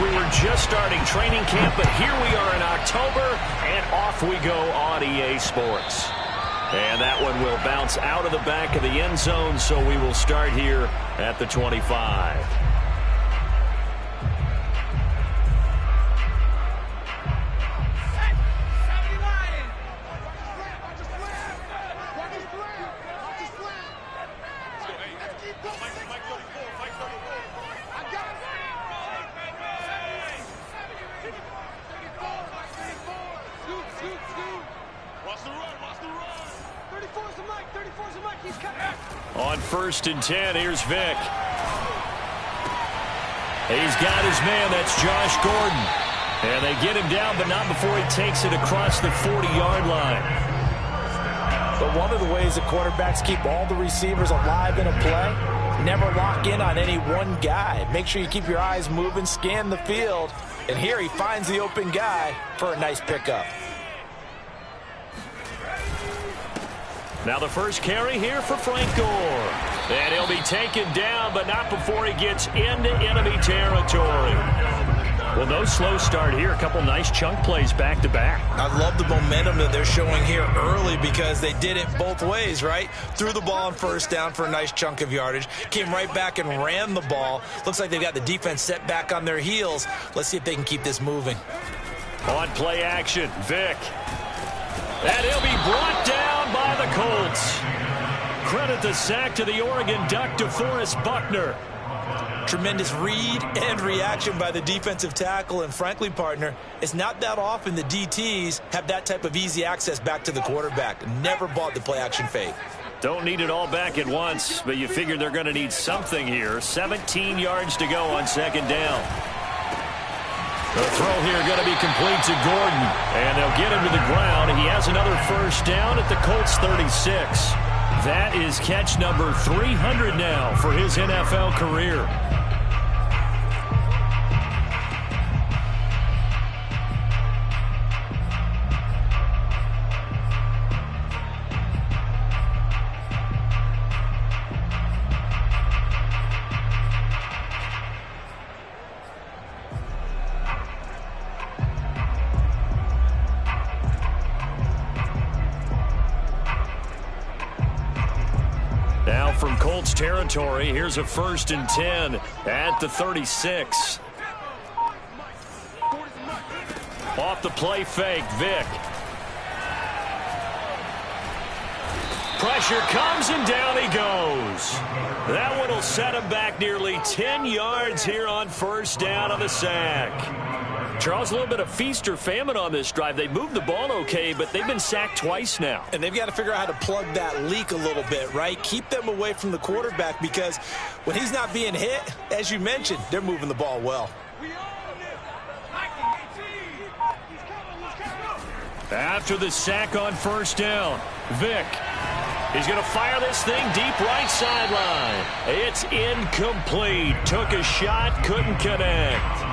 we were just starting training camp, but here we are in October, and off we go on EA Sports. And that one will bounce out of the back of the end zone, so we will start here at the 25. On 1st and 10, here's Vick. He's got his man, that's Josh Gordon. And they get him down, but not before he takes it across the 40-yard line. But one of the ways that quarterbacks keep all the receivers alive in a play, never lock in on any one guy. Make sure you keep your eyes moving, scan the field. And here he finds the open guy for a nice pickup. Now the first carry here for Frank Gore. And he'll be taken down, but not before he gets into enemy territory. Well, no slow start here. A couple nice chunk plays back-to-back. I love the momentum that they're showing here early because they did it both ways, right? Threw the ball on 1st down for a nice chunk of yardage. Came right back and ran the ball. Looks like they've got the defense set back on their heels. Let's see if they can keep this moving. On play action, Vick. And he'll be brought down by the Colts. Credit the sack to the Oregon Duck, DeForest Buckner. Tremendous read and reaction by the defensive tackle, and frankly, partner, it's not that often the DTs have that type of easy access back to the quarterback. Never bought the play action fake. Don't need it all back at once, but you figure they're going to need something here. 17 yards to go on 2nd down. The throw here going to be complete to Gordon, and they'll get him to the ground. He has another 1st down at the Colts 36. That is catch number 300 now for his NFL career. Now from Colts territory, here's a 1st and 10 at the 36. Off the play fake, Vick. Pressure comes and down he goes. That one will set him back nearly 10 yards here on 1st down on the sack. Charles, a little bit of feast or famine on this drive. They moved the ball okay, but they've been sacked twice now. And they've got to figure out how to plug that leak a little bit, right? Keep them away from the quarterback because when he's not being hit, as you mentioned, they're moving the ball well. After the sack on 1st down, Vick. He's going to fire this thing deep right sideline. It's incomplete. Took a shot, couldn't connect.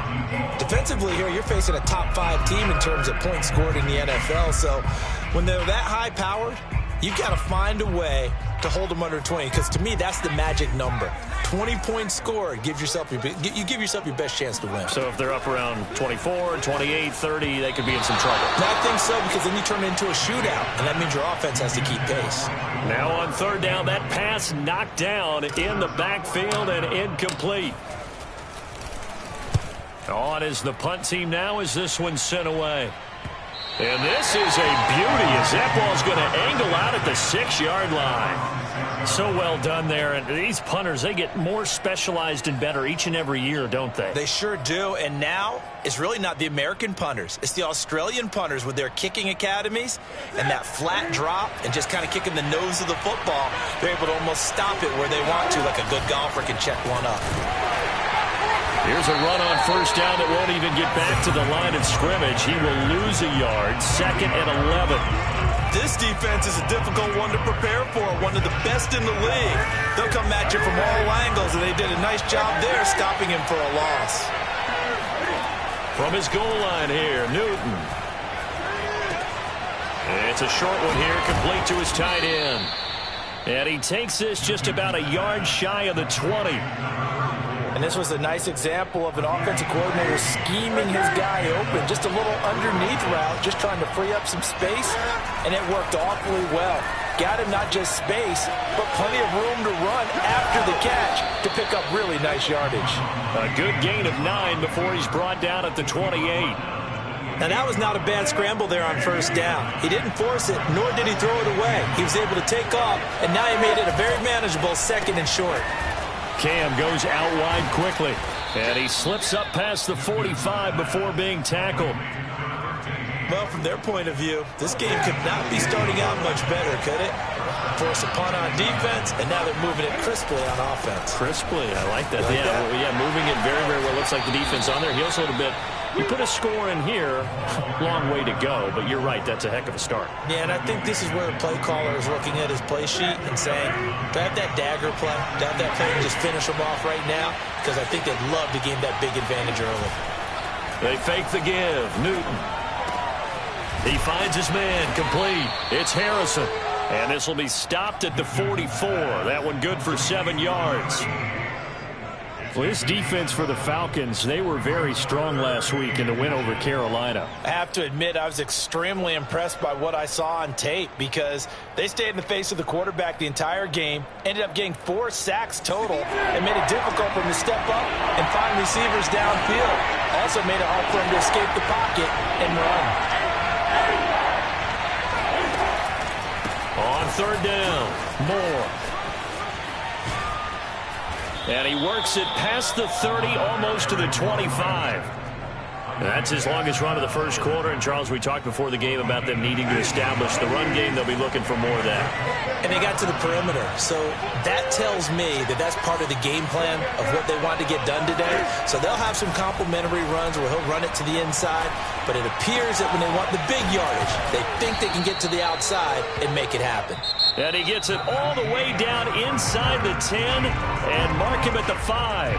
Defensively here, you're facing a top 5 team in terms of points scored in the NFL. So when they're that high-powered, you've got to find a way to hold them under 20, because to me, that's the magic number. 20 points scored, you give yourself your best chance to win. So if they're up around 24, 28, 30, they could be in some trouble. I think so, because then you turn it into a shootout, and that means your offense has to keep pace. Now on 3rd down, that pass knocked down in the backfield and incomplete. On is the punt team now as this one's sent away. And this is a beauty as that ball's going to angle out at the 6-yard line. So well done there. And these punters, they get more specialized and better each and every year, don't they? They sure do. And now it's really not the American punters. It's the Australian punters with their kicking academies and that flat drop and just kind of kicking the nose of the football. They're able to almost stop it where they want to, like a good golfer can check one up. Here's a run on 1st down that won't even get back to the line of scrimmage. He will lose a yard. 2nd and 11. This defense is a difficult one to prepare for, one of the best in the league. They'll come at you from all angles, and they did a nice job there stopping him for a loss. From his goal line here, Newton. It's a short one here, complete to his tight end. And he takes this just about a yard shy of the 20. And this was a nice example of an offensive coordinator scheming his guy open. Just a little underneath route, just trying to free up some space, and it worked awfully well. Got him not just space, but plenty of room to run after the catch to pick up really nice yardage. A good gain of 9 before he's brought down at the 28. Now, that was not a bad scramble there on first down. He didn't force it, nor did he throw it away. He was able to take off, and now he made it a very manageable 2nd and short. Cam goes out wide quickly, and he slips up past the 45 before being tackled. Well, from their point of view, this game could not be starting out much better, could it? Force a punt on defense, and now they're moving it crisply on offense. Crisply, I like that. Like that? Yeah, moving it very, very well. Looks like the defense on there heals a little bit. You put a score in here, long way to go, but you're right, that's a heck of a start. Yeah, and I think this is where the play caller is looking at his play sheet and saying, do I have that dagger play? Do I have that play and just finish them off right now? Because I think they'd love to gain that big advantage early. They fake the give. Newton. He finds his man complete. It's Harrison. And this will be stopped at the 44. That one good for 7 yards. Well, this defense for the Falcons, they were very strong last week in the win over Carolina. I have to admit, I was extremely impressed by what I saw on tape because they stayed in the face of the quarterback the entire game, ended up getting 4 sacks total, and made it difficult for him to step up and find receivers downfield. Also made it hard for him to escape the pocket and run. On 3rd down, Moore. And he works it past the 30, almost to the 25. That's his longest run of the first quarter. And, Charles, we talked before the game about them needing to establish the run game. They'll be looking for more of that. And they got to the perimeter. So that tells me that that's part of the game plan of what they want to get done today. So they'll have some complimentary runs where he'll run it to the inside. But it appears that when they want the big yardage, they think they can get to the outside and make it happen. And he gets it all the way down inside the 10 and mark him at the 5.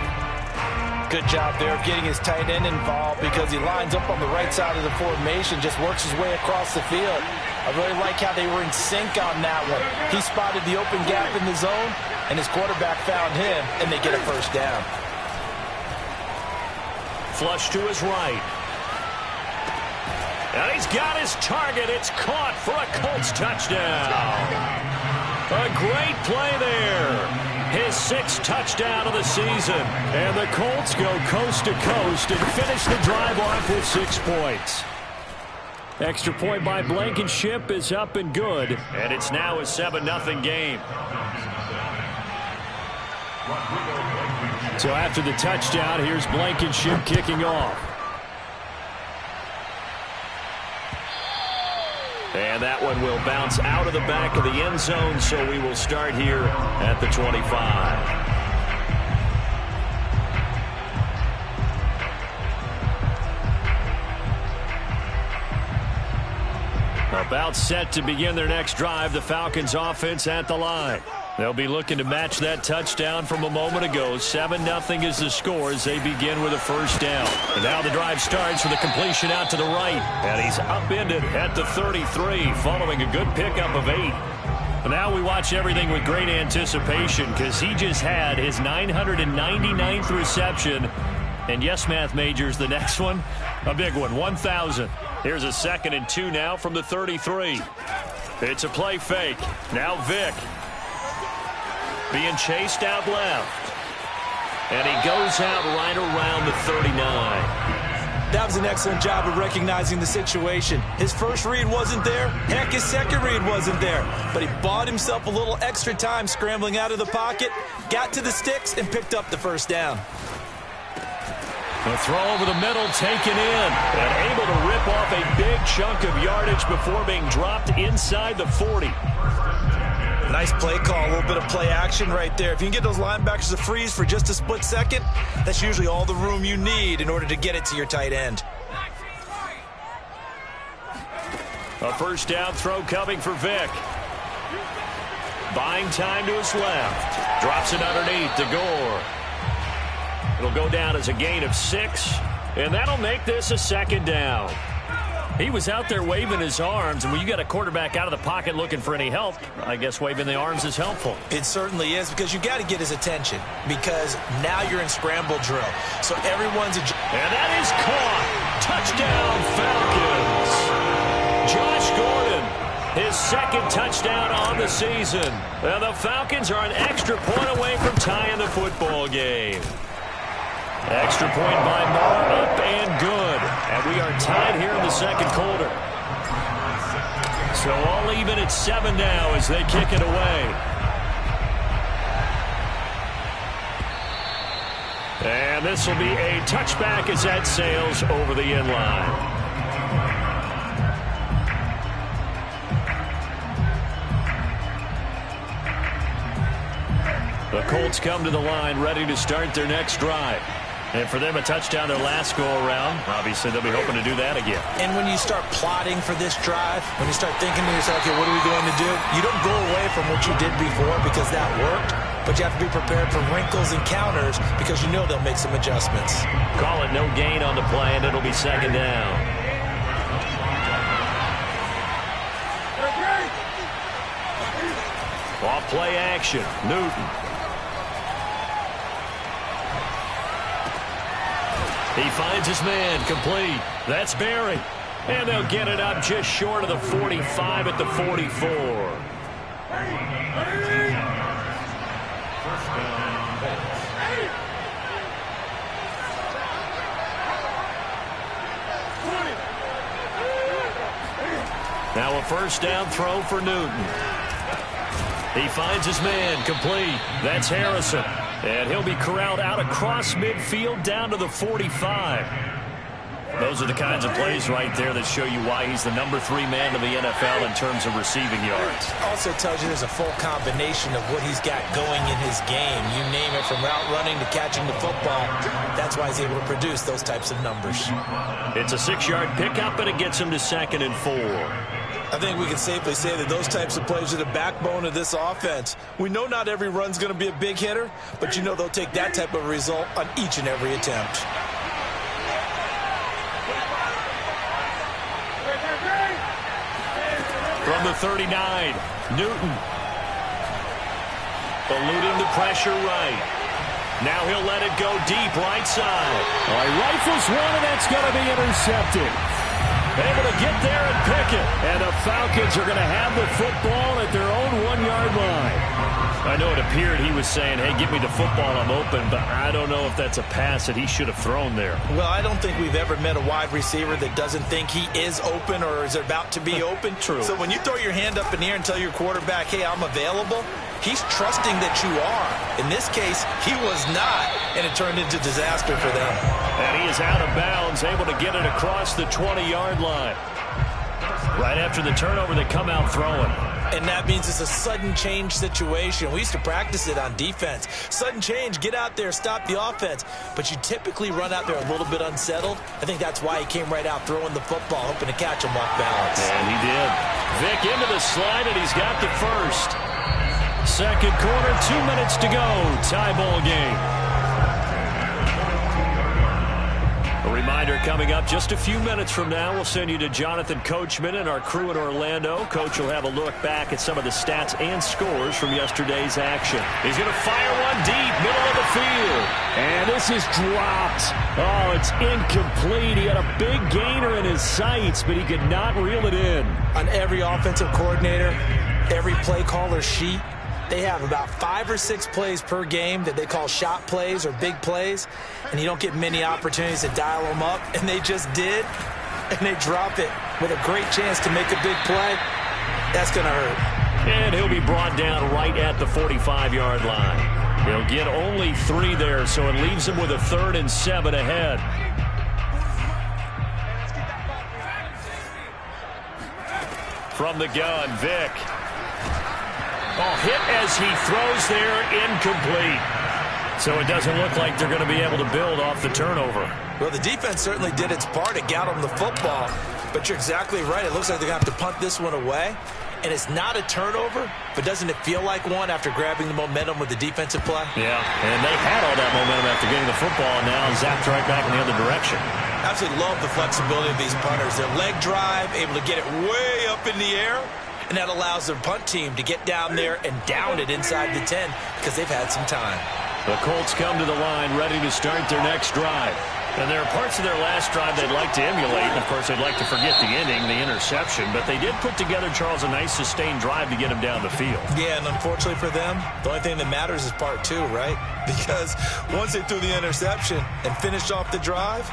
Good job there of getting his tight end involved because he lines up on the right side of the formation, just works his way across the field. I really like how they were in sync on that one. He spotted the open gap in the zone, and his quarterback found him, and they get a first down. Flush to his right. And he's got his target. It's caught for a Colts touchdown. A great play there. His 6th touchdown of the season. And the Colts go coast to coast and finish the drive off with 6 points. Extra point by Blankenship is up and good. And it's now a 7-0 game. So after the touchdown, here's Blankenship kicking off. And that one will bounce out of the back of the end zone, so we will start here at the 25. About set to begin their next drive, the Falcons offense at the line. They'll be looking to match that touchdown from a moment ago. 7-0 is the score as they begin with a first down. And now the drive starts with a completion out to the right. And he's upended at the 33 following a good pickup of 8. But now we watch everything with great anticipation because he just had his 999th reception. And yes, math majors, the next one, a big one, 1,000. Here's a 2nd and 2 now from the 33. It's a play fake. Now Vick. Being chased out left. And he goes out right around the 39. That was an excellent job of recognizing the situation. His first read wasn't there. Heck, his second read wasn't there. But he bought himself a little extra time scrambling out of the pocket, got to the sticks, and picked up the first down. The throw over the middle taken in. And able to rip off a big chunk of yardage before being dropped inside the 40. Nice play call, a little bit of play action right there. If you can get those linebackers to freeze for just a split second, that's usually all the room you need in order to get it to your tight end. A first down throw coming for Vick. Buying time to his left. Drops it underneath to Gore. It'll go down as a gain of 6, and that'll make this a 2nd down. He was out there waving his arms, and when you got a quarterback out of the pocket looking for any help, I guess waving the arms is helpful. It certainly is, because you got to get his attention, because now you're in scramble drill. So everyone's... And that is caught. Touchdown, Falcons. Josh Gordon, his second touchdown on the season. And the Falcons are an extra point away from tying the football game. Extra point by Marr, up and good. And we are tied here in the second quarter. So all even at 7 now as they kick it away. And this will be a touchback as that sails over the end line. The Colts come to the line ready to start their next drive. And for them, a touchdown their last go-around. Obviously, they'll be hoping to do that again. And when you start plotting for this drive, when you start thinking to yourself, okay, what are we going to do? You don't go away from what you did before because that worked, but you have to be prepared for wrinkles and counters because you know they'll make some adjustments. Call it no gain on the play, and it'll be second down. Off play action, Newton. He finds his man, complete. That's Barry. And they'll get it up just short of the 45 at the 44. Now a first down throw for Newton. He finds his man, complete. That's Harrison. And he'll be corralled out across midfield down to the 45. Those are the kinds of plays right there that show you why he's the number 3 man in the NFL in terms of receiving yards. Also tells you there's a full combination of what he's got going in his game. You name it, from route running to catching the football. That's why he's able to produce those types of numbers. It's a 6-yard pickup, and it gets him to 2nd and 4. I think we can safely say that those types of plays are the backbone of this offense. We know not every run's going to be a big hitter, but you know they'll take that type of result on each and every attempt. From the 39, Newton. Eluding the pressure right. Now he'll let it go deep right side. He rifles one, and that's going to be intercepted. Able to get there and pick it. And the Falcons are going to have the football at their own 1-yard line. I know it appeared he was saying, hey, give me the football, I'm open, but I don't know if that's a pass that he should have thrown there. Well, I don't think we've ever met a wide receiver that doesn't think he is open or is about to be open. True. So when you throw your hand up in the air and tell your quarterback, hey, I'm available, he's trusting that you are. In this case, he was not, and it turned into disaster for them. And he is out of bounds, able to get it across the 20-yard line. Right after the turnover, they come out throwing. And that means it's a sudden change situation. We used to practice it on defense. Sudden change, get out there, stop the offense. But you typically run out there a little bit unsettled. I think that's why he came right out throwing the football, hoping to catch him off balance. And he did. Vic into the slide, and he's got the first. Second quarter, 2 minutes to go. Tie ball game. A reminder coming up just a few minutes from now, we'll send you to Jonathan Coachman and our crew in Orlando. Coach will have a look back at some of the stats and scores from yesterday's action. He's going to fire one deep, middle of the field. And this is dropped. Oh, it's incomplete. He had a big gainer in his sights, but he could not reel it in. On every offensive coordinator, every play caller sheet, they have about 5 or 6 plays per game that they call shot plays or big plays, and you don't get many opportunities to dial them up, and they just did, and they drop it with a great chance to make a big play. That's going to hurt. And he'll be brought down right at the 45-yard line. He'll get only 3 there, so it leaves him with a 3rd and 7 ahead. From the gun, Vic. Oh, hit as he throws there, incomplete. So it doesn't look like they're going to be able to build off the turnover. Well, the defense certainly did its part to get them the football, but you're exactly right. It looks like they're going to have to punt this one away, and it's not a turnover, but doesn't it feel like one after grabbing the momentum with the defensive play? Yeah, and they had all that momentum after getting the football, and now zapped right back in the other direction. Absolutely love the flexibility of these punters. Their leg drive, able to get it way up in the air, and that allows their punt team to get down there and down it inside the 10 because they've had some time. The Colts come to the line ready to start their next drive. And there are parts of their last drive they'd like to emulate. And, of course, they'd like to forget the inning, the interception. But they did put together, Charles, a nice sustained drive to get him down the field. Yeah, and unfortunately for them, the only thing that matters is part 2, right? Because once they threw the interception and finished off the drive,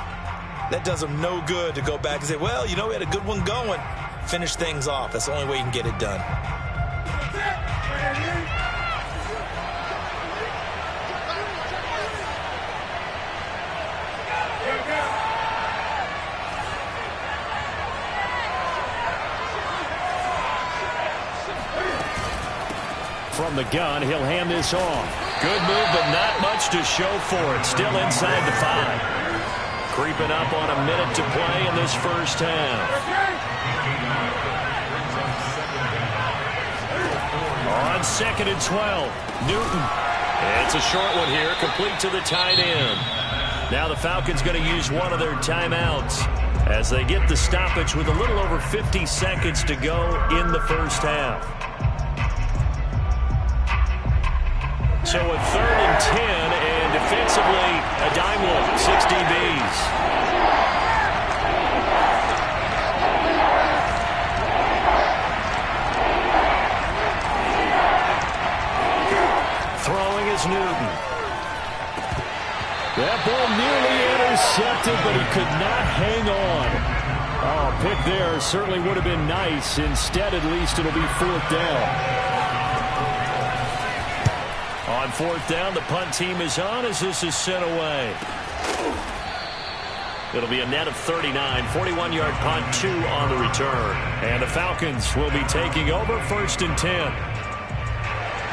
that does them no good to go back and say, well, you know, we had a good one going. Finish things off. That's the only way you can get it done. From the gun, he'll hand this off. Good move, but not much to show for it. Still inside the 5. Creeping up on a minute to play in this first half. On 2nd and 12, Newton. It's a short one here, complete to the tight end. Now the Falcons going to use one of their timeouts as they get the stoppage with a little over 50 seconds to go in the first half. So a 3rd and 10, and defensively, a dime look, 6 DBs. Throwing is Newton. That ball nearly intercepted, but he could not hang on. Oh, pick there certainly would have been nice. Instead, at least, it'll be 4th down. On 4th down, the punt team is on as this is sent away. It'll be a net of 39, 41-yard punt, 2 on the return. And the Falcons will be taking over 1st and 10.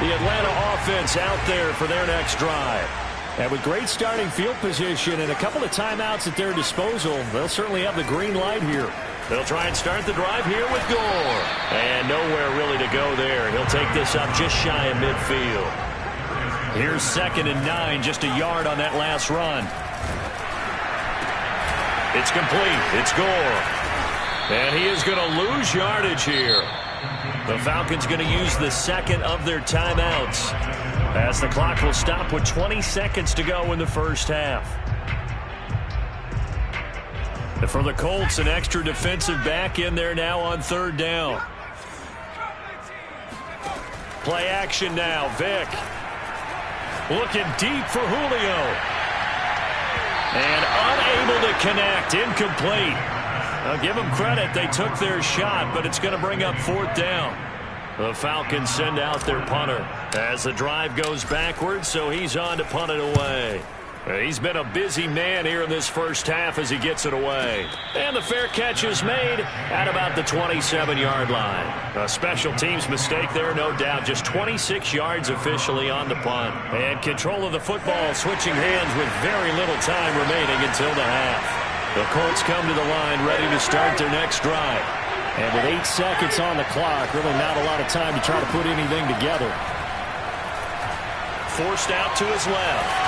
The Atlanta offense out there for their next drive. And with great starting field position and a couple of timeouts at their disposal, they'll certainly have the green light here. They'll try and start the drive here with Gore. And nowhere really to go there. He'll take this up just shy of midfield. Here's 2nd and 9, just a yard on that last run. It's complete. It's Gore. And he is going to lose yardage here. The Falcons going to use the 2nd of their timeouts as the clock will stop with 20 seconds to go in the first half. And for the Colts, an extra defensive back in there now on 3rd down. Play action now. Vick. Looking deep for Julio. And unable to connect. Incomplete. I'll give them credit. They took their shot, but it's going to bring up 4th down. The Falcons send out their punter as the drive goes backwards, so he's on to punt it away. He's been a busy man here in this first half as he gets it away. And the fair catch is made at about the 27-yard line. A special teams mistake there, no doubt. Just 26 yards officially on the punt. And control of the football switching hands with very little time remaining until the half. The Colts come to the line ready to start their next drive. And with 8 seconds on the clock, really not a lot of time to try to put anything together. Forced out to his left.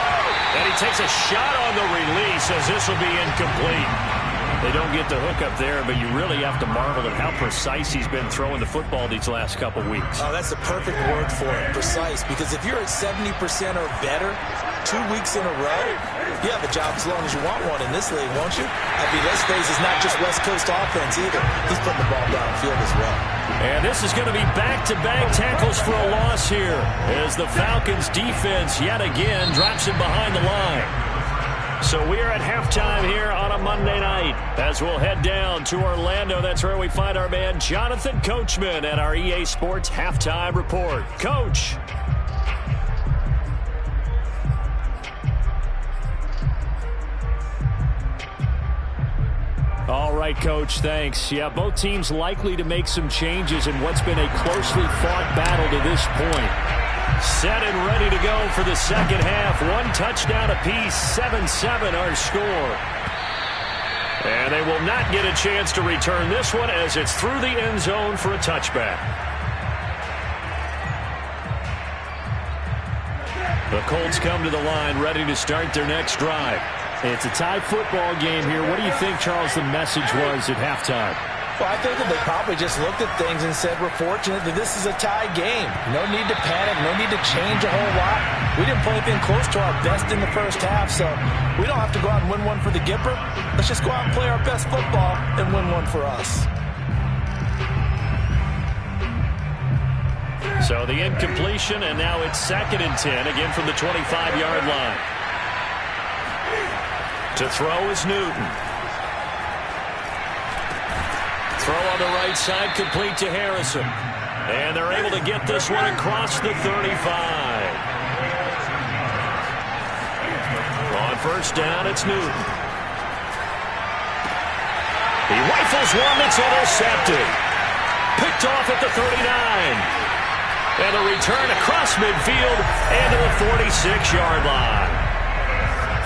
And he takes a shot on the release as this will be incomplete. They don't get the hook up there, but you really have to marvel at how precise he's been throwing the football these last couple weeks. Oh, that's the perfect word for it, precise. Because if you're at 70% or better 2 weeks in a row, you have a job as long as you want one in this league, won't you? I mean, let's face it, it's not just West Coast offense either. He's putting the ball downfield as well. And this is going to be back-to-back tackles for a loss here as the Falcons defense yet again drops him behind the line. So we're at halftime here on a Monday night as we'll head down to Orlando. That's where we find our man Jonathan Coachman at our EA Sports Halftime Report. Coach. All right, Coach, thanks. Yeah, both teams likely to make some changes in what's been a closely fought battle to this point. Set and ready to go for the second half. 1 touchdown apiece, 7-7 our score. And they will not get a chance to return this one as it's through the end zone for a touchback. The Colts come to the line ready to start their next drive. It's a tie football game here. What do you think, Charles, the message was at halftime? Well, I think that they probably just looked at things and said, we're fortunate that this is a tie game. No need to panic, no need to change a whole lot. We didn't play anything close to our best in the first half, so we don't have to go out and win one for the Gipper. Let's just go out and play our best football and win one for us. So the incompletion, and now it's 2nd and 10, again from the 25-yard line. To throw is Newton. Throw on the right side, complete to Harrison. And they're able to get this one across the 35. On first down, it's Newton. He rifles one that's intercepted. Picked off at the 39. And a return across midfield and to the 46-yard line.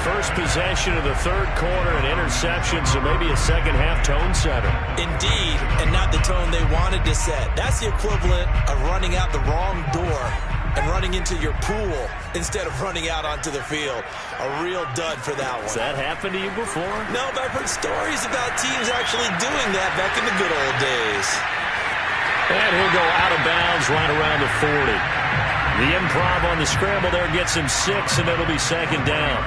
First possession of the third quarter, an interception, so maybe a second-half tone setter. Indeed, and not the tone they wanted to set. That's the equivalent of running out the wrong door and running into your pool instead of running out onto the field. A real dud for that one. Has that happened to you before? No, but I've heard stories about teams actually doing that back in the good old days. And he'll go out of bounds right around the 40. The improv on the scramble there gets him 6, and it'll be 2nd down.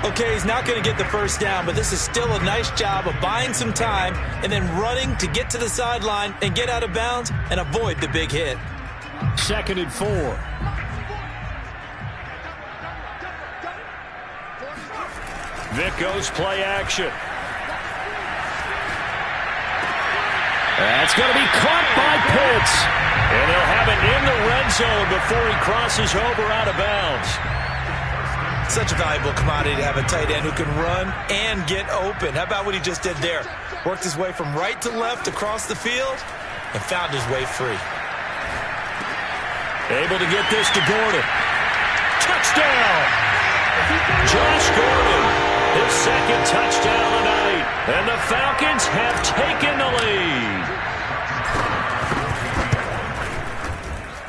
Okay, he's not going to get the first down, but this is still a nice job of buying some time and then running to get to the sideline and get out of bounds and avoid the big hit. 2nd and 4. Vic goes play action. That's going to be caught by Pitts. And they'll have it in the red zone before he crosses over out of bounds. Such a valuable commodity to have a tight end who can run and get open. How about what he just did there? Worked his way from right to left across the field and found his way free. Able to get this to Gordon. Touchdown! Josh Gordon, his 2nd touchdown tonight. And the Falcons have taken the lead.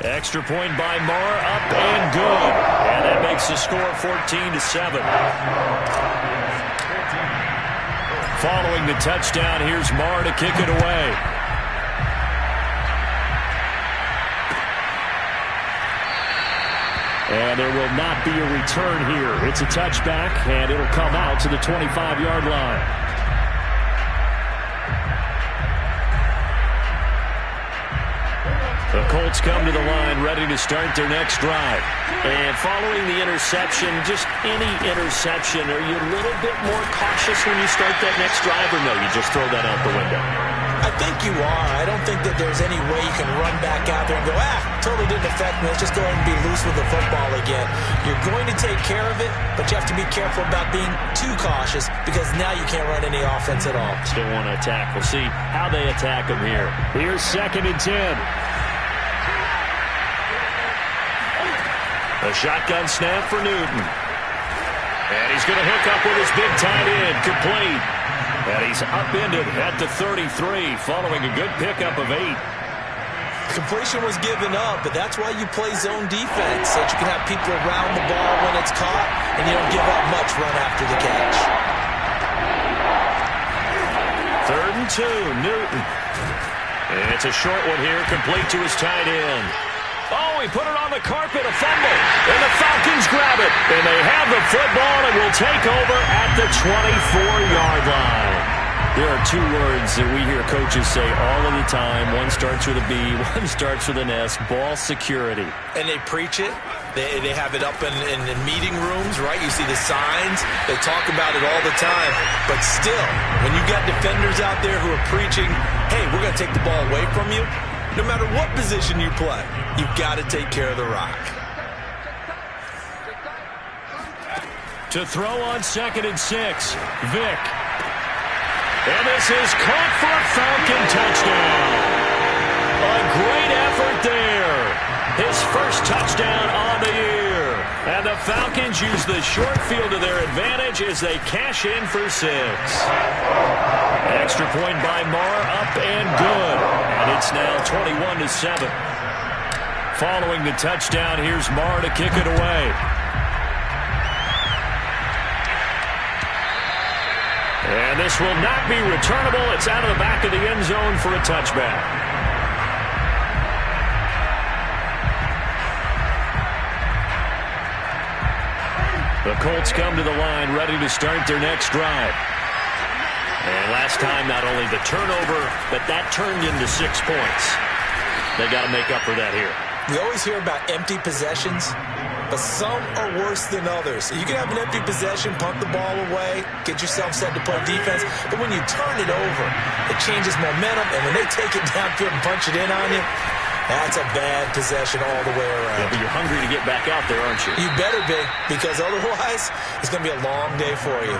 Extra point by Marr, up and good. And that makes the score 14-7. Following the touchdown, here's Marr to kick it away. And there will not be a return here. It's a touchback, and it'll come out to the 25-yard line. The Colts come to the line ready to start their next drive. And following the interception, just any interception, are you a little bit more cautious when you start that next drive, or no, you just throw that out the window? I think you are. I don't think that there's any way you can run back out there and go, totally didn't affect me. Let's just go ahead and be loose with the football again. You're going to take care of it, but you have to be careful about being too cautious because now you can't run any offense at all. Still want to attack. We'll see how they attack them here. Here's 2nd and 10. A shotgun snap for Newton. And he's going to hook up with his big tight end, complete. And he's upended at the 33, following a good pickup of 8. Completion was given up, but that's why you play zone defense, so that you can have people around the ball when it's caught, and you don't give up much run after the catch. 3rd and 2, Newton. And it's a short one here, complete to his tight end. Oh, he put it on the carpet, a fumble. And the Falcons grab it. And they have the football and will take over at the 24-yard line. There are 2 words that we hear coaches say all of the time. One starts with a B, one starts with an S, ball security. And they preach it. They have it up in meeting rooms, right? You see the signs. They talk about it all the time. But still, when you got defenders out there who are preaching, hey, we're going to take the ball away from you, no matter what position you play, you've got to take care of the rock. To throw on 2nd and 6, Vic. And this is caught for a Falcon touchdown. A great effort there. His first touchdown on the year. And the Falcons use the short field to their advantage as they cash in for 6. Extra point by Marr, up and good. And it's now 21-7. Following the touchdown, here's Marr to kick it away. this will not be returnable. It's out of the back of the end zone for a touchback. The Colts come to the line ready to start their next drive. And last time, not only the turnover, but that turned into 6 points. They got to make up for that here. We always hear about empty possessions, but some are worse than others. You can have an empty possession, punt the ball away, get yourself set to play defense, but when you turn it over, it changes momentum, and when they take it downfield and punch it in on you, that's a bad possession all the way around. Yeah, but you're hungry to get back out there, aren't you? You better be, because otherwise, it's going to be a long day for you.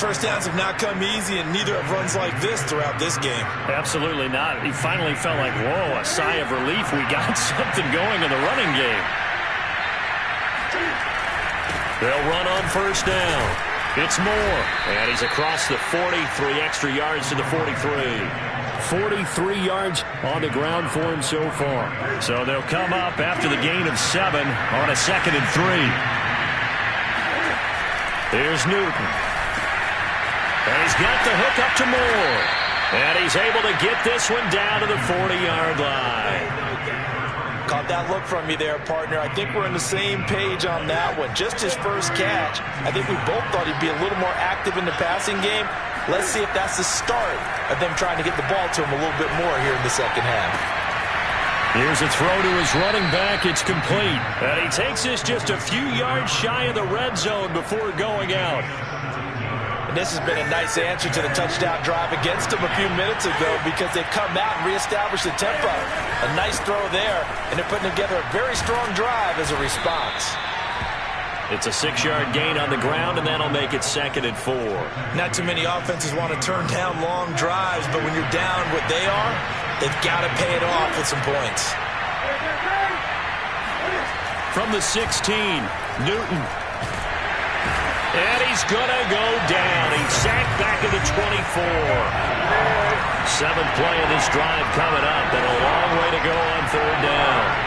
First downs have not come easy, and neither have runs like this throughout this game. Absolutely not. He finally felt like, whoa, a sigh of relief. We got something going in the running game. They'll run on first down. It's Moore, and he's across the 40, 3 extra yards to the 43. 43 yards on the ground for him so far. So they'll come up after the gain of 7 on a 2nd and 3. Here's Newton. And he's got the hook up to Moore. And he's able to get this one down to the 40-yard line. Caught that look from you there, partner. I think we're on the same page on that one. Just his first catch. I think we both thought he'd be a little more active in the passing game. Let's see if that's the start of them trying to get the ball to him a little bit more here in the second half. Here's a throw to his running back. It's complete. And he takes this just a few yards shy of the red zone before going out. And this has been a nice answer to the touchdown drive against them a few minutes ago because they've come out and reestablished the tempo. A nice throw there, and they're putting together a very strong drive as a response. It's a 6-yard gain on the ground, and that'll make it 2nd and 4. Not too many offenses want to turn down long drives, but when you're down what they are, they've got to pay it off with some points. From the 16, Newton. And he's going to go down. He's sacked back at the 24. 7th play of this drive coming up, and a long way to go on 3rd down.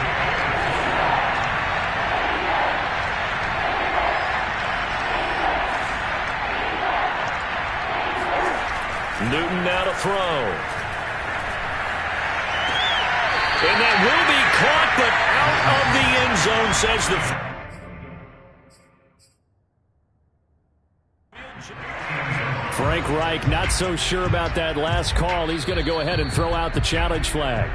Newton now to throw. And that will be caught, but out of the end zone, says the... Frank Reich not so sure about that last call. He's going to go ahead and throw out the challenge flag.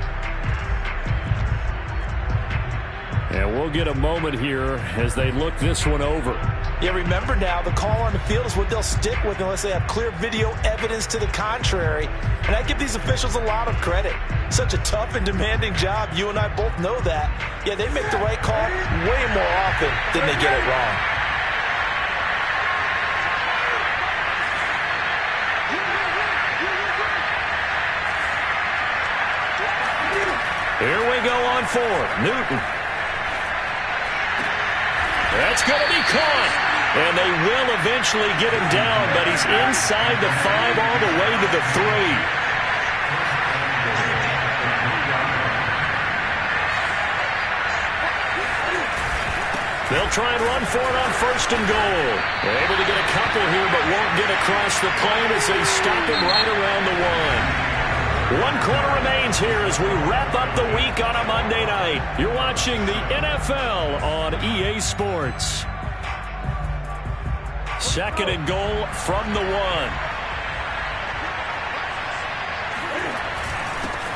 And we'll get a moment here as they look this one over. Yeah, remember now, the call on the field is what they'll stick with unless they have clear video evidence to the contrary. And I give these officials a lot of credit. Such a tough and demanding job. You and I both know that. Yeah, they make the right call way more often than they get it wrong. Here we go on 4th. Newton. That's going to be caught. And they will eventually get him down, but he's inside the 5 all the way to the 3. They'll try and run for it on 1st and goal. They're able to get a couple here, but won't get across the plane as they stop him right around the 1. 1 quarter remains here as we wrap up the week on a Monday night. You're watching the NFL on EA Sports. 2nd and goal from the 1.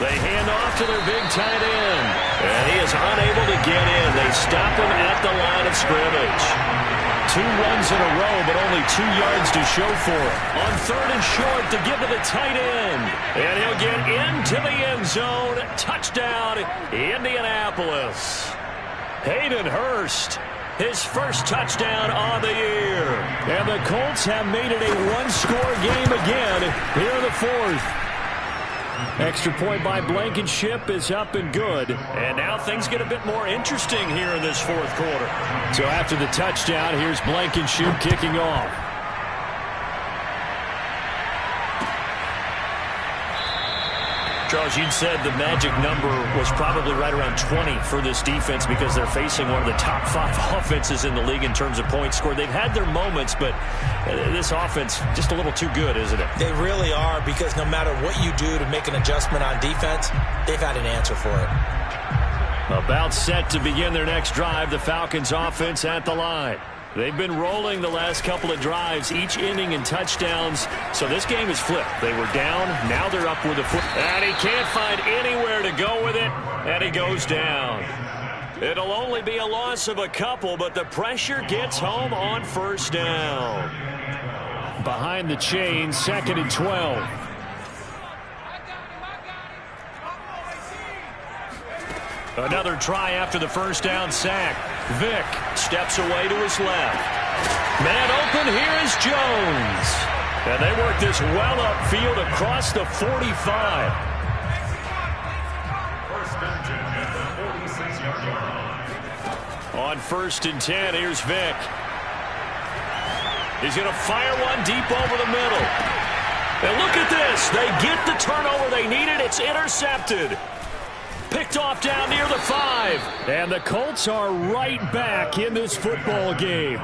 They hand off to their big tight end. And he is unable to get in. They stop him at the line of scrimmage. 2 runs in a row, but only 2 yards to show for it. On 3rd and short to give to the tight end. And he'll get into the end zone. Touchdown, Indianapolis. Hayden Hurst, his first touchdown on the year. And the Colts have made it a 1-score game again here in the 4th. Extra point by Blankenship is up and good. And now things get a bit more interesting here in this 4th quarter. So after the touchdown, here's Blankenship kicking off. Charles, you'd said the magic number was probably right around 20 for this defense because they're facing one of the top 5 offenses in the league in terms of points scored. They've had their moments, but this offense just a little too good, isn't it? They really are, because no matter what you do to make an adjustment on defense, they've had an answer for it. About set to begin their next drive, the Falcons offense at the line. They've been rolling the last couple of drives, each inning in touchdowns. So this game is flipped. They were down, now they're up with a foot. And he can't find anywhere to go with it, and he goes down. It'll only be a loss of a couple, but the pressure gets home on first down. Behind the chain, 2nd and 12. Another try after the first down sack. Vick steps away to his left. Man open, here is Jones. And they work this well upfield across the 45. On 1st and 10, here's Vick. He's going to fire one deep over the middle. And look at this. They get the turnover they needed. It's intercepted. Picked off down near the 5. And the Colts are right back in this football game.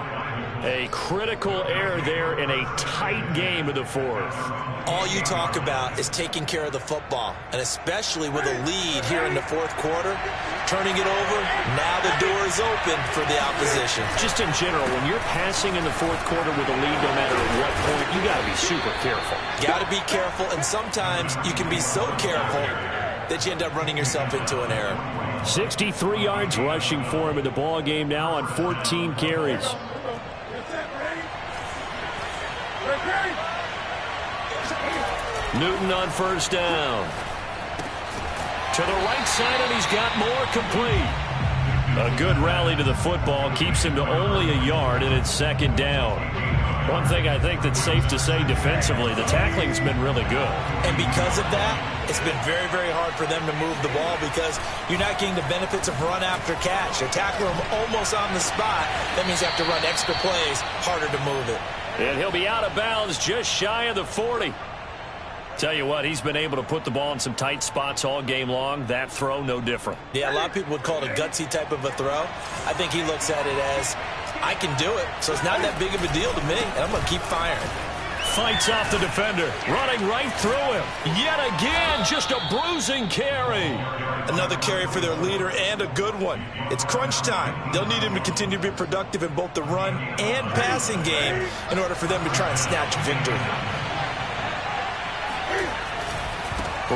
A critical error there in a tight game of the 4th. All you talk about is taking care of the football, and especially with a lead here in the 4th quarter, turning it over, now the door is open for the opposition. Just in general, when you're passing in the 4th quarter with a lead, no matter at what point, you got to be super careful. Got to be careful, and sometimes you can be so careful that you end up running yourself into an error. 63 yards rushing for him in the ball game now on 14 carries. Newton on first down. To the right side, and he's got more complete. A good rally to the football keeps him to only a yard, and it's 2nd down. One thing I think that's safe to say defensively, the tackling's been really good. And because of that, it's been very, very hard for them to move the ball because you're not getting the benefits of run after catch. They tackle him almost on the spot. That means you have to run extra plays, harder to move it. And he'll be out of bounds just shy of the 40. Tell you what, he's been able to put the ball in some tight spots all game long. That throw, no different. Yeah, a lot of people would call it a gutsy type of a throw. I think he looks at it as, I can do it, so it's not that big of a deal to me, and I'm going to keep firing. Fights off the defender, running right through him. Yet again, just a bruising carry. Another carry for their leader, and a good one. It's crunch time. They'll need him to continue to be productive in both the run and passing game in order for them to try and snatch victory.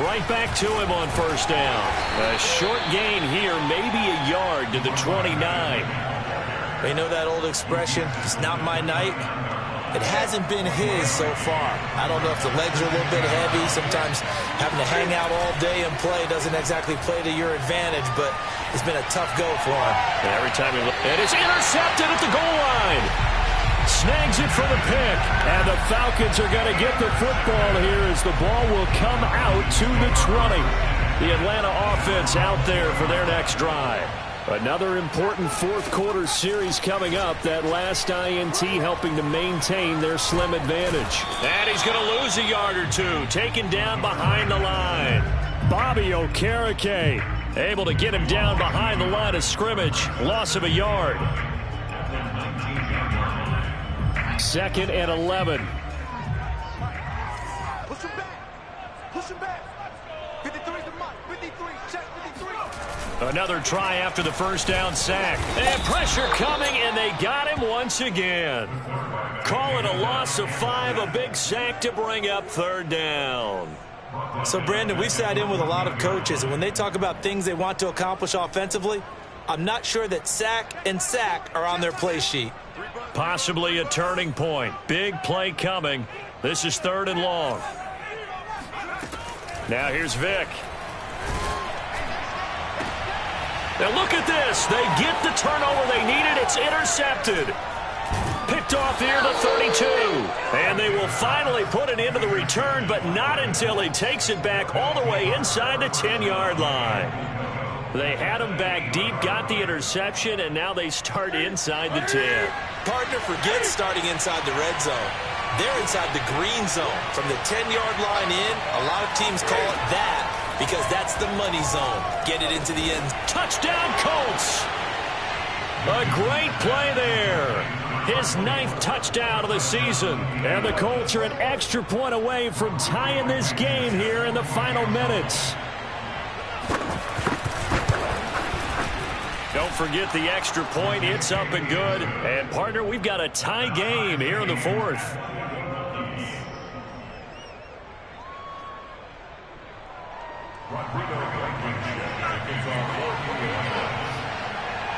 Right back to him on first down. A short gain here, maybe a yard to the 29. You know that old expression, it's not my night? It hasn't been his so far. I don't know if the legs are a little bit heavy. Sometimes having to hang out all day and play doesn't exactly play to your advantage, but it's been a tough go for him. And every time he looks, and it's intercepted at the goal line. Snags it for the pick. And the Falcons are going to get the football here as the ball will come out to the 20. The Atlanta offense out there for their next drive. Another important 4th quarter series coming up. That last INT helping to maintain their slim advantage. And he's going to lose a yard or two. Taken down behind the line. Bobby Okereke able to get him down behind the line of scrimmage. Loss of a yard. 2nd and 11. Push him back. Push him back. 53 to Mike. 53. Check 53. Another try after the first down sack. And pressure coming, and they got him once again. Call it a loss of 5, a big sack to bring up 3rd down. So, Brandon, we sat in with a lot of coaches, and when they talk about things they want to accomplish offensively, I'm not sure that sack and sack are on their play sheet. Possibly a turning point. Big play coming. This is 3rd and long. Now here's Vick. Now look at this. They get the turnover they needed. It's intercepted. Picked off here to 32. And they will finally put it into the return, but not until he takes it back all the way inside the 10-yard line. They had him back deep, got the interception, and now they start inside the 10. Partner forgets starting inside the red zone. They're inside the green zone. From the 10-yard line in, a lot of teams call it that. because that's the money zone. Get it into the end. Touchdown, Colts! A great play there. His 9th touchdown of the season. And the Colts are an extra point away from tying this game here in the final minutes. Don't forget the extra point. It's up and good. And, partner, we've got a tie game here in the 4th.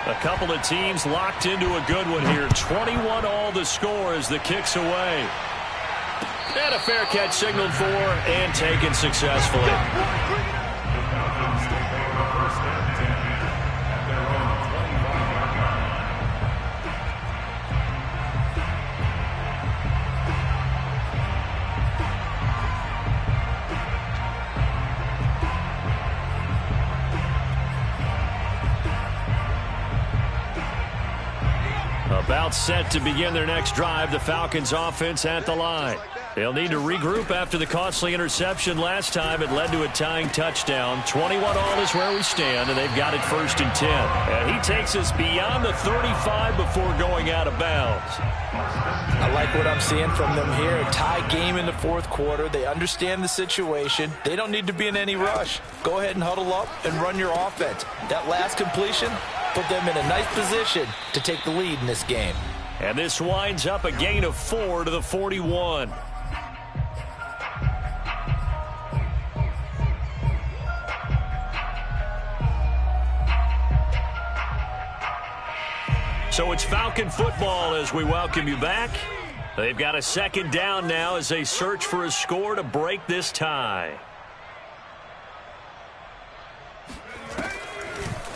A couple of teams locked into a good one here. 21 all the score as the kick's away. And a fair catch signaled for and taken successfully. About set to begin their next drive, the Falcons offense at the line. They'll need to regroup after the costly interception last time. It led to a tying touchdown. 21 all is where we stand, and they've got it 1st and 10. And he takes us beyond the 35 before going out of bounds. I like what I'm seeing from them here. A tie game in the 4th quarter. They understand the situation. They don't need to be in any rush. Go ahead and huddle up and run your offense. That last completion put them in a nice position to take the lead in this game. And this winds up a gain of 4 to the 41. So it's Falcon football as we welcome you back. They've got a 2nd down now as they search for a score to break this tie.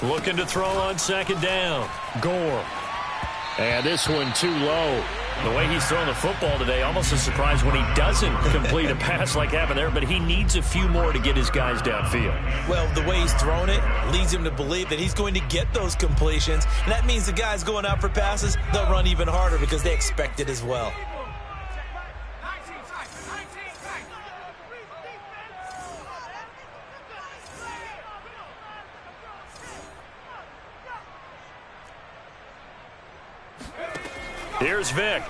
Looking to throw on 2nd down. Gore. And this one too low. The way he's throwing the football today, almost a surprise when he doesn't complete a pass like happened there, but he needs a few more to get his guys downfield. Well, the way he's thrown it leads him to believe that he's going to get those completions, and that means the guys going out for passes, they'll run even harder because they expect it as well. Here's Vic.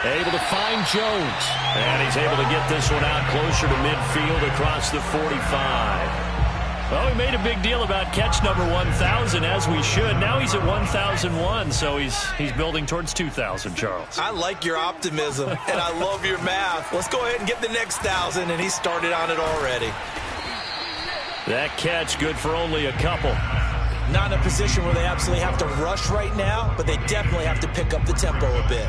Able to find Jones. And he's able to get this one out closer to midfield across the 45. Well, we made a big deal about catch number 1,000, as we should. Now he's at 1,001, so he's building towards 2,000, Charles. I like your optimism, and I love your math. Let's go ahead and get the next 1,000, and he started on it already. That catch good for only a couple. Not in a position where they absolutely have to rush right now, but they definitely have to pick up the tempo a bit.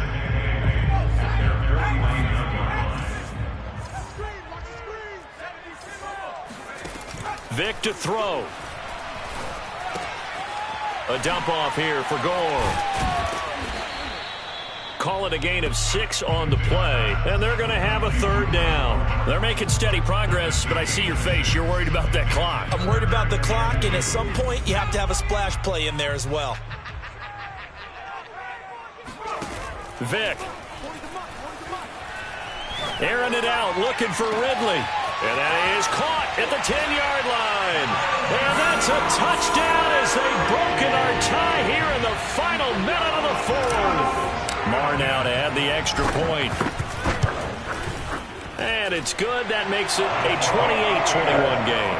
Vic to throw. A dump off here for Gore. Call it a gain of 6 on the play, and they're going to have a 3rd down. They're making steady progress, but I see your face. You're worried about that clock. I'm worried about the clock, and at some point, you have to have a splash play in there as well. Vic. Airing it out, looking for Ridley. And that is caught at the 10-yard line. And that's a touchdown as they've broken our tie here in the final minute of the 4th. Marr now to add the extra point. And it's good. That makes it a 28-21 game.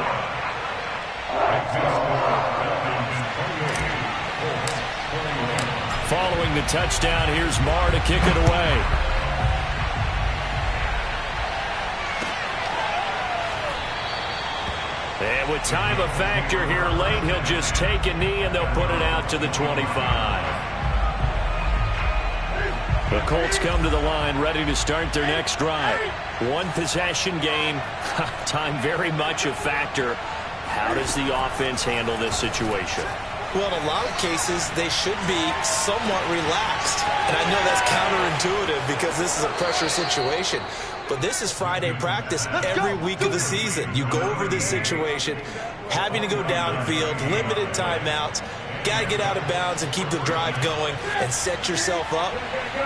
Following the touchdown, here's Marr to kick it away. And with time a factor here late, he'll just take a knee and they'll put it out to the 25. The Colts come to the line ready to start their next drive. One possession game. Time very much a factor. How does the offense handle this situation? Well, in a lot of cases, they should be somewhat relaxed. And I know that's counterintuitive because this is a pressure situation. But this is Friday practice every week of the season. You go over this situation, having to go downfield, limited timeouts, got to get out of bounds and keep the drive going and set yourself up.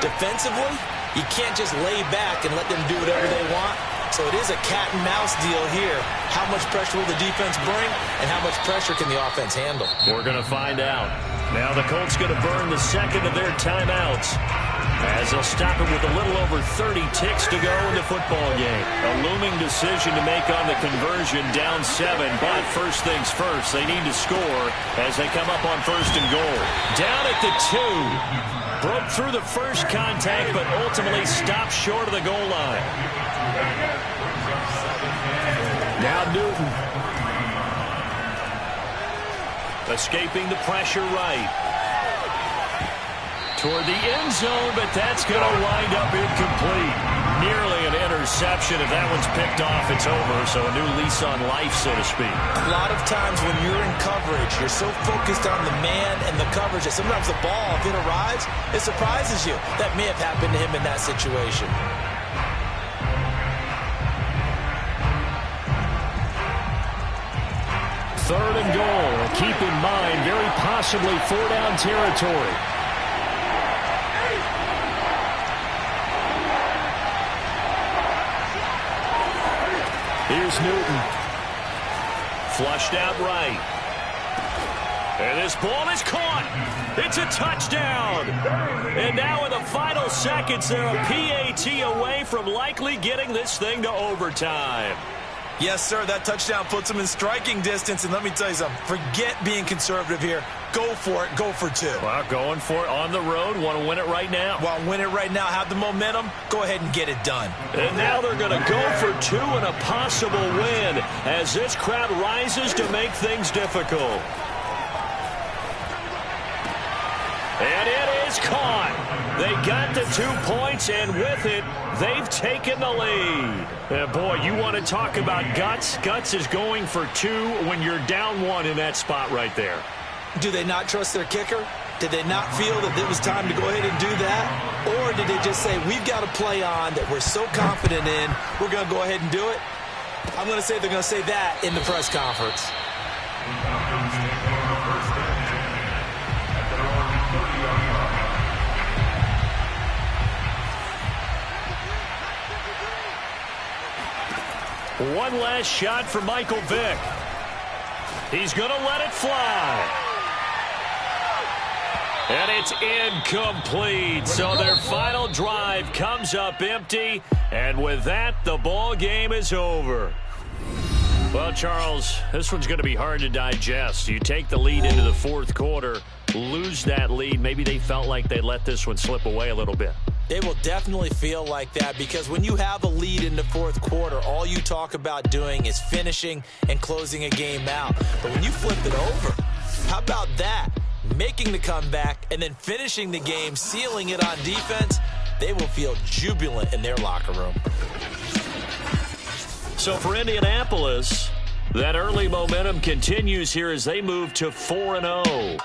Defensively, you can't just lay back and let them do whatever they want. So it is a cat and mouse deal here. How much pressure will the defense bring, and how much pressure can the offense handle? We're going to find out. Now the Colts going to burn the second of their timeouts, as they'll stop it with a little over 30 ticks to go in the football game. A looming decision to make on the conversion, down 7. But first things first, they need to score as they come up on first and goal. Down at the 2. Broke through the first contact, but ultimately stopped short of the goal line. Now Newton. Escaping the pressure right. Toward the end zone, but that's going to wind up incomplete. Nearly an interception. If that one's picked off, it's over. So a new lease on life, so to speak. A lot of times when you're in coverage, you're so focused on the man and the coverage that sometimes the ball, if it arrives, it surprises you. That may have happened to him in that situation. Third and goal. Keep in mind, very possibly 4-down territory. Here's Newton. Flushed out right. And this ball is caught. It's a touchdown. And now in the final seconds, they're a PAT away from likely getting this thing to overtime. Yes, sir, that touchdown puts them in striking distance. And let me tell you something, forget being conservative here. Go for it. Go for 2. Well, going for it on the road. Want to win it right now. Want to win it right now. Have the momentum. Go ahead and get it done. And now they're going to go for 2 and a possible win as this crowd rises to make things difficult. And it is caught. They got the 2 points, and with it, they've taken the lead. And boy, you want to talk about guts. Guts is going for 2 when you're down 1 in that spot right there. Do they not trust their kicker? Did they not feel that it was time to go ahead and do that? Or did they just say, we've got a play on that we're so confident in, we're going to go ahead and do it? I'm going to say they're going to say that in the press conference. One last shot for Michael Vick. He's going to let it fly. And it's incomplete. So their final drive comes up empty. And with that, the ball game is over. Well, Charles, this one's going to be hard to digest. You take the lead into the fourth quarter, lose that lead. Maybe they felt like they let this one slip away a little bit. They will definitely feel like that because when you have a lead in the fourth quarter, all you talk about doing is finishing and closing a game out. But when you flip it over, how about that? Making the comeback and then finishing the game, sealing it on defense, they will feel jubilant in their locker room. So for Indianapolis, that early momentum continues here as they move to 4-0.